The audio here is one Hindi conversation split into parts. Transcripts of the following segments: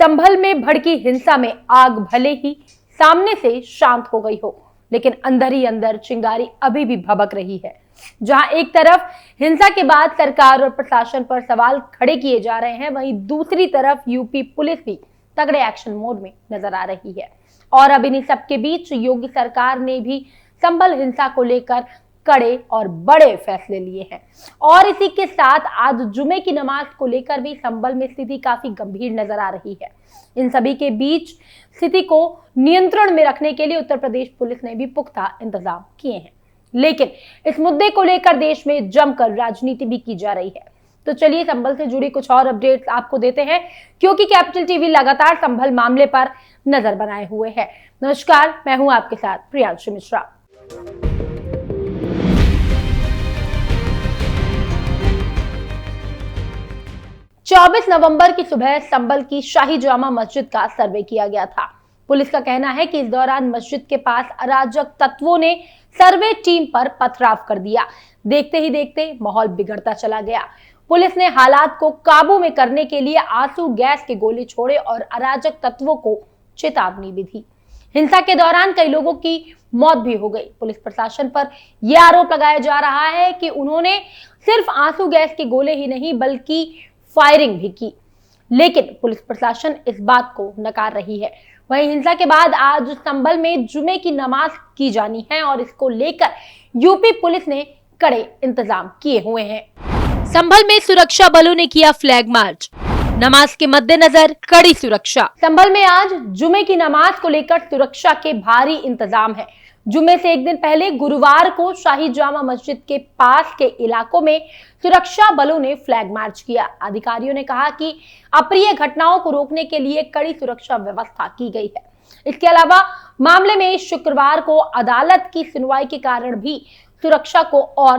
संभल में भड़की हिंसा में आग भले ही सामने से शांत हो गई हो, लेकिन अंदर ही अंदर चिंगारी अभी भी भभक रही है। जहां एक तरफ हिंसा के बाद सरकार और प्रशासन पर सवाल खड़े किए जा रहे हैं, वहीं दूसरी तरफ यूपी पुलिस भी तगड़े एक्शन मोड में नजर आ रही है। और अब इन्हीं सबके बीच योगी सरकार ने भी संभल हिंसा को लेकर कड़े और बड़े फैसले लिए हैं। और इसी के साथ आज जुमे की नमाज को लेकर भी संभल में स्थिति काफी गंभीर नजर आ रही है। इन सभी के बीच स्थिति को नियंत्रण में रखने के लिए उत्तर प्रदेश पुलिस ने भी पुख्ता इंतजाम किए हैं, लेकिन इस मुद्दे को लेकर देश में जमकर राजनीति भी की जा रही है। तो चलिए संभल से जुड़ी कुछ और अपडेट्स आपको देते हैं, क्योंकि कैपिटल टीवी लगातार संभल मामले पर नजर बनाए हुए है। नमस्कार, मैं हूं आपके साथ प्रियांशु मिश्रा। 24 नवंबर की सुबह संभल की शाही जामा मस्जिद का सर्वे किया गया था। पुलिस का कहना है कि इस दौरान मस्जिद के पास अराजक तत्वों ने सर्वे टीम पर पथराव कर दिया। देखते ही देखते माहौल बिगड़ता चला गया। पुलिस ने हालात को काबू में करने के लिए आंसू गैस के गोले छोड़े और अराजक तत्वों को चेतावनी भी दी। हिंसा के दौरान कई लोगों की मौत भी हो गई। पुलिस प्रशासन पर यह आरोप लगाया जा रहा है कि उन्होंने सिर्फ आंसू गैस के गोले ही नहीं बल्कि फायरिंग भी की, लेकिन पुलिस प्रशासन इस बात को नकार रही है। वहीं हिंसा के बाद आज संभल में जुमे की नमाज की जानी है और इसको लेकर यूपी पुलिस ने कड़े इंतजाम किए हुए हैं। संभल में सुरक्षा बलों ने किया फ्लैग मार्च, नमाज के मद्देनजर कड़ी सुरक्षा। संभल में आज जुमे की नमाज को लेकर सुरक्षा के भारी इंतजाम है। जुमे से एक दिन पहले गुरुवार को शाही जामा मस्जिद के पास के इलाकों में सुरक्षा बलों ने फ्लैग मार्च किया। अधिकारियों ने कहा कि अप्रिय घटनाओं को रोकने के लिए कड़ी सुरक्षा व्यवस्था की गई है। इसके अलावा मामले में शुक्रवार को अदालत की सुनवाई के कारण भी सुरक्षा को और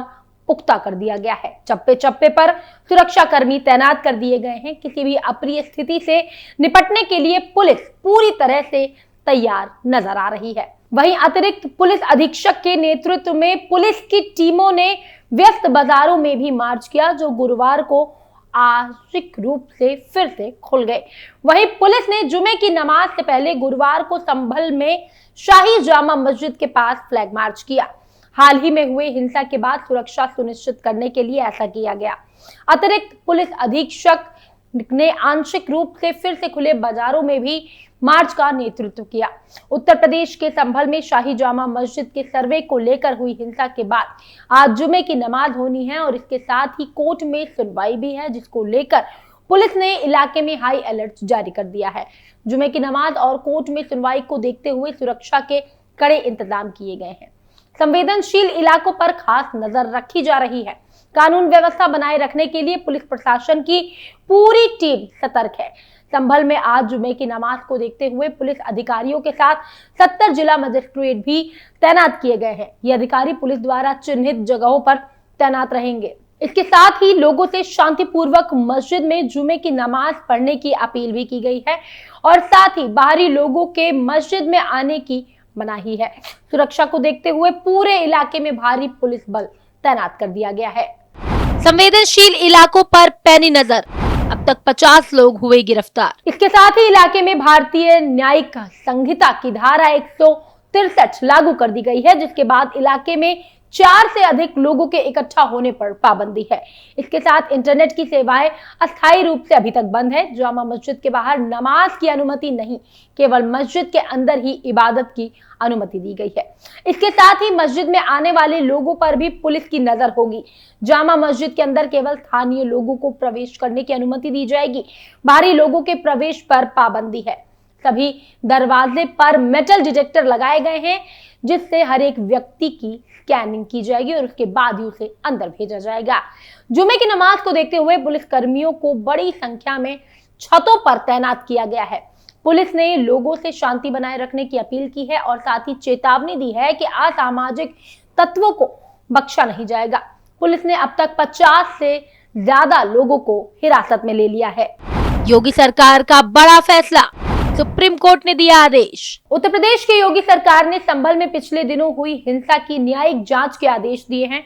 पुख्ता कर दिया गया है। चप्पे चप्पे पर सुरक्षा कर्मी तैनात कर दिए गए हैं। किसी भी अप्रिय स्थिति से निपटने के लिए पुलिस पूरी तरह से तैयार नजर आ रही है। वहीं अतिरिक्त पुलिस अधीक्षक के नेतृत्व में पुलिस की टीमों ने व्यस्त बाजारों में भी मार्च किया, जो गुरुवार को आंशिक रूप से फिर से खुल गए। वहीं पुलिस ने जुमे की नमाज से पहले गुरुवार को संभल में शाही जामा मस्जिद के पास फ्लैग मार्च किया। हाल ही में हुए हिंसा के बाद सुरक्षा सुनिश्चित करने के लिए ऐसा किया गया। अतिरिक्त पुलिस अधीक्षक ने आंशिक रूप से फिर से खुले बाजारों में भी मार्च का नेतृत्व किया। उत्तर प्रदेश के संभल में शाही जामा मस्जिद के सर्वे को लेकर हुई हिंसा के बाद आज जुमे की नमाज होनी है और इसके साथ ही कोर्ट में सुनवाई भी है, जिसको लेकर पुलिस ने इलाके में हाई अलर्ट जारी कर दिया है। जुमे की नमाज और कोर्ट में सुनवाई को देखते हुए सुरक्षा के कड़े इंतजाम किए गए हैं। संवेदनशील इलाकों पर खास नजर रखी जा रही है। कानून व्यवस्था बनाए रखने के लिए पुलिस प्रशासन की पूरी टीम सतर्क है। संभल में आज जुमे की नमाज को देखते हुए पुलिस अधिकारियों के साथ 70 जिला मजिस्ट्रेट भी तैनात किए गए हैं। ये अधिकारी पुलिस द्वारा चिन्हित जगहों पर तैनात रहेंगे। इसके साथ ही लोगों से शांतिपूर्वक मस्जिद में जुमे की नमाज पढ़ने की अपील भी की गई है और साथ ही बाहरी लोगों के मस्जिद में आने की मनाही है। सुरक्षा को देखते हुए पूरे इलाके में भारी पुलिस बल तैनात कर दिया गया है। संवेदनशील इलाकों पर पैनी नजर, अब तक 50 लोग हुए गिरफ्तार। इसके साथ ही इलाके में भारतीय न्यायिक संहिता की धारा 163 लागू कर दी गई है, जिसके बाद इलाके में 4 से अधिक लोगों के इकट्ठा होने पर पाबंदी है। इसके साथ इंटरनेट की सेवाएं अस्थायी रूप से अभी तक बंद है। जामा मस्जिद के बाहर नमाज की अनुमति नहीं, केवल मस्जिद के अंदर ही इबादत की अनुमति दी गई है। इसके साथ ही मस्जिद में आने वाले लोगों पर भी पुलिस की नजर होगी। जामा मस्जिद के अंदर केवल स्थानीय लोगों को प्रवेश करने की अनुमति दी जाएगी। बाहरी लोगों के प्रवेश पर पाबंदी है। सभी दरवाजे पर मेटल डिटेक्टर लगाए गए हैं, जिससे हर एक व्यक्ति की स्कैनिंग की जाएगी और उसके बाद ही उसे अंदर भेजा जाएगा। जुमे की नमाज को देखते हुए पुलिस कर्मियों को बड़ी संख्या में छतों पर तैनात किया गया है। पुलिस ने लोगों से शांति बनाए रखने की अपील की है और साथ ही चेतावनी दी है कि असामाजिक तत्वों को बख्शा नहीं जाएगा। पुलिस ने अब तक 50 से ज्यादा लोगों को हिरासत में ले लिया है। योगी सरकार का बड़ा फैसला, सुप्रीम कोर्ट ने दिया आदेश। उत्तर प्रदेश की योगी सरकार ने संभल में पिछले दिनों हुई हिंसा की न्यायिक जांच के आदेश दिए हैं।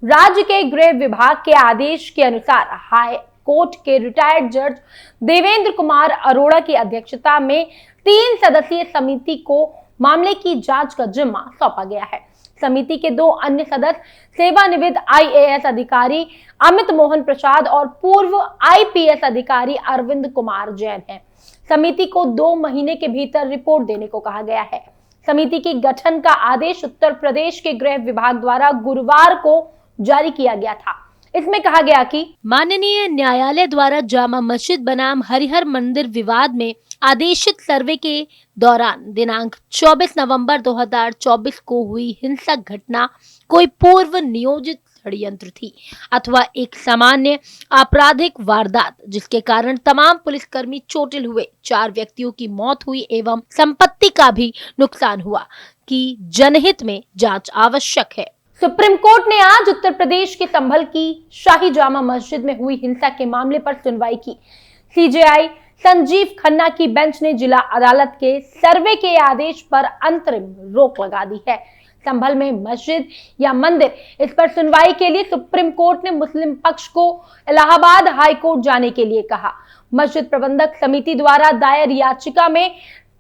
राज्य के गृह विभाग के आदेश के अनुसार हाई कोर्ट के रिटायर्ड जज देवेंद्र कुमार अरोड़ा की अध्यक्षता में 3 सदस्यीय समिति को मामले की जांच का जिम्मा सौंपा गया है। समिति के 2 अन्य सदस्य सेवानिवृत्त IAS अधिकारी अमित मोहन प्रसाद और पूर्व IPS अधिकारी अरविंद कुमार जैन हैं। समिति को 2 महीने के भीतर रिपोर्ट देने को कहा गया है। समिति के गठन का आदेश उत्तर प्रदेश के गृह विभाग द्वारा गुरुवार को जारी किया गया था। इसमें कहा गया कि माननीय न्यायालय द्वारा जामा मस्जिद बनाम हरिहर मंदिर विवाद में आदेशित सर्वे के दौरान दिनांक 24 नवंबर 2024 को हुई हिंसक घटना कोई पूर्व नियोजित षड्यंत्र थी अथवा एक सामान्य आपराधिक वारदात जिसके कारण तमाम पुलिसकर्मी चोटिल हुए, 4 व्यक्तियों की मौत हुई एवं संपत्ति का भी नुकसान हुआ कि जनहित में जांच आवश्यक है। सुप्रीम कोर्ट ने आज उत्तर प्रदेश के संभल की शाही जामा मस्जिद में हुई हिंसा के मामले पर सुनवाई की। CJI संजीव खन्ना की बेंच ने जिला अदालत के सर्वे के आदेश पर अंतरिम रोक लगा दी है। संभल में मस्जिद या मंदिर, इस पर सुनवाई के लिए सुप्रीम कोर्ट ने मुस्लिम पक्ष को इलाहाबाद हाई कोर्ट जाने के लिए कहा। मस्जिद प्रबंधक समिति द्वारा दायर याचिका में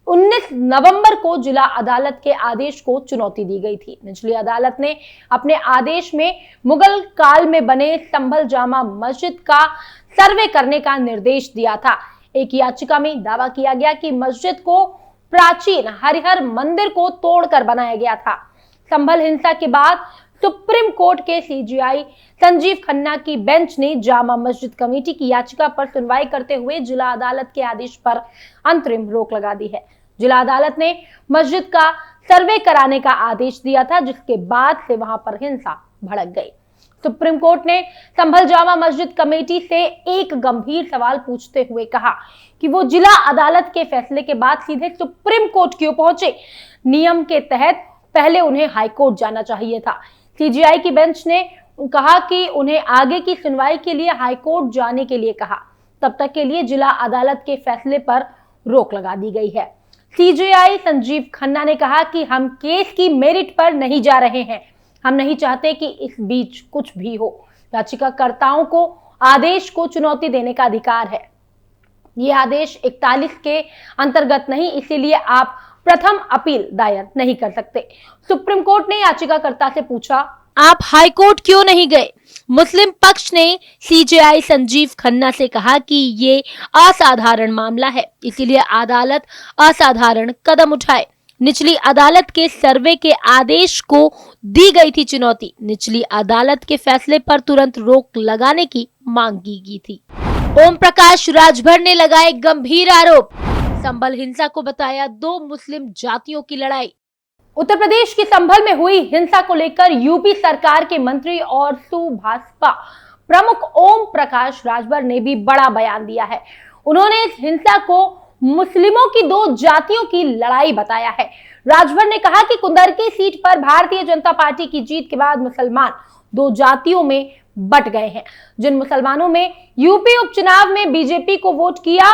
19 नवंबर को जिला अदालत के आदेश को चुनौती दी गई थी। निचली अदालत ने अपने आदेश में मुगल काल में बने संभल जामा मस्जिद का सर्वे करने का निर्देश दिया था। एक याचिका में दावा किया गया कि मस्जिद को प्राचीन हरिहर मंदिर को तोड़कर बनाया गया था। संभल हिंसा के बाद सुप्रीम कोर्ट के CJI संजीव खन्ना की बेंच ने जामा मस्जिद कमेटी की याचिका पर सुनवाई करते हुए जिला अदालत के आदेश पर अंतरिम रोक लगा दी है। जिला अदालत ने मस्जिद का सर्वे कराने का आदेश दिया था, जिसके बाद से वहां पर हिंसा भड़क गई। सुप्रीम कोर्ट ने संभल जामा मस्जिद कमेटी से एक गंभीर सवाल पूछते हुए कहा कि वो जिला अदालत के फैसले के बाद सीधे सुप्रीम कोर्ट क्यों पहुंचे। नियम के तहत पहले उन्हें हाई कोर्ट जाना चाहिए था। CJI की बेंच ने कहा कि उन्हें आगे की सुनवाई के लिए हाई कोर्ट जाने के लिए कहा। तब तक के लिए जिला अदालत के फैसले पर रोक लगा दी गई है। CJI संजीव खन्ना ने कहा कि हम केस की मेरिट पर नहीं जा रहे हैं। हम नहीं चाहते कि इस बीच कुछ भी हो। याचिकाकर्ताओं को आदेश को चुनौती देने का अधिकार है। ये आदेश 41 के अंतर्गत नहीं, इसीलिए आप प्रथम अपील दायर नहीं कर सकते। सुप्रीम कोर्ट ने याचिकाकर्ता से पूछा, आप हाई कोर्ट क्यों नहीं गए? मुस्लिम पक्ष ने CJI संजीव खन्ना से कहा कि ये असाधारण मामला है, इसीलिए अदालत असाधारण कदम उठाए। निचली अदालत के सर्वे के आदेश को दी गई थी चुनौती। निचली अदालत के फैसले पर तुरंत रोक लगाने की मांग की गई थी। ओम प्रकाश राजभर ने लगाए गंभीर आरोप। संभल हिंसा को बताया 2 मुस्लिम जातियों की लड़ाई। उत्तर प्रदेश के संभल में हुई हिंसा को लेकर यूपी सरकार के मंत्री और भाजपा प्रमुख ओम प्रकाश राजभर ने भी बड़ा बयान दिया है। उन्होंने इस हिंसा को मुस्लिमों की 2 जातियों की लड़ाई बताया है। राजभर ने कहा कि कुंदरकी सीट पर भारतीय जनता पार्टी की जीत के बाद मुसलमान 2 जातियों में बट गए हैं। जिन मुसलमानों में यूपी उपचुनाव में बीजेपी को वोट किया,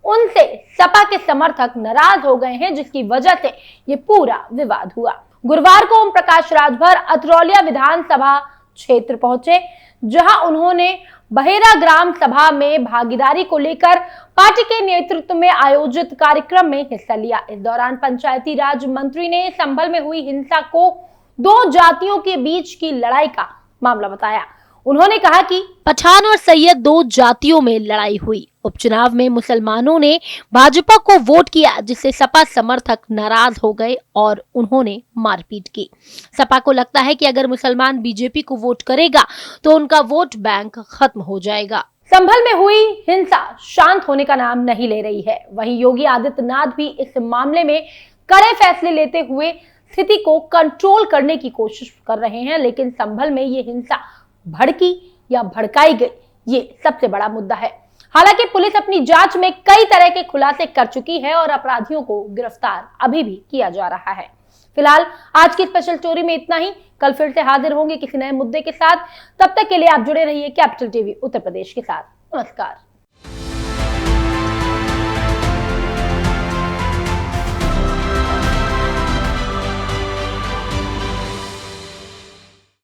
उनसे सपा के समर्थक नाराज हो गए हैं, जिसकी वजह से ये पूरा विवाद हुआ। गुरुवार को ओम प्रकाश राजभर अतरौलिया विधानसभा क्षेत्र पहुंचे, जहां उन्होंने बहेरा ग्राम सभा में भागीदारी को लेकर पार्टी के नेतृत्व में आयोजित कार्यक्रम में हिस्सा लिया। इस दौरान पंचायती राज मंत्री ने संभल में हुई हिंसा को 2 जातियों के बीच की लड़ाई का मामला बताया। उन्होंने कहा कि पठान और सैयद 2 जातियों में लड़ाई हुई। उपचुनाव में मुसलमानों ने भाजपा को वोट किया, जिससे सपा समर्थक नाराज हो गए और उन्होंने मारपीट की। सपा को लगता है कि अगर मुसलमान बीजेपी को वोट करेगा तो उनका वोट बैंक खत्म हो जाएगा। संभल में हुई हिंसा शांत होने का नाम नहीं ले रही है। वहीं योगी आदित्यनाथ भी इस मामले में कड़े फैसले लेते हुए स्थिति को कंट्रोल करने की कोशिश कर रहे हैं, लेकिन संभल में ये हिंसा भड़की या भड़काई गई, ये सबसे बड़ा मुद्दा है। हालांकि पुलिस अपनी जांच में कई तरह के खुलासे कर चुकी है और अपराधियों को गिरफ्तार अभी भी किया जा रहा है। फिलहाल आज की स्पेशल स्टोरी में इतना ही। कल फिर से हाजिर होंगे किसी नए मुद्दे के साथ। तब तक के लिए आप जुड़े रहिए कैपिटल टीवी उत्तर प्रदेश के साथ। नमस्कार।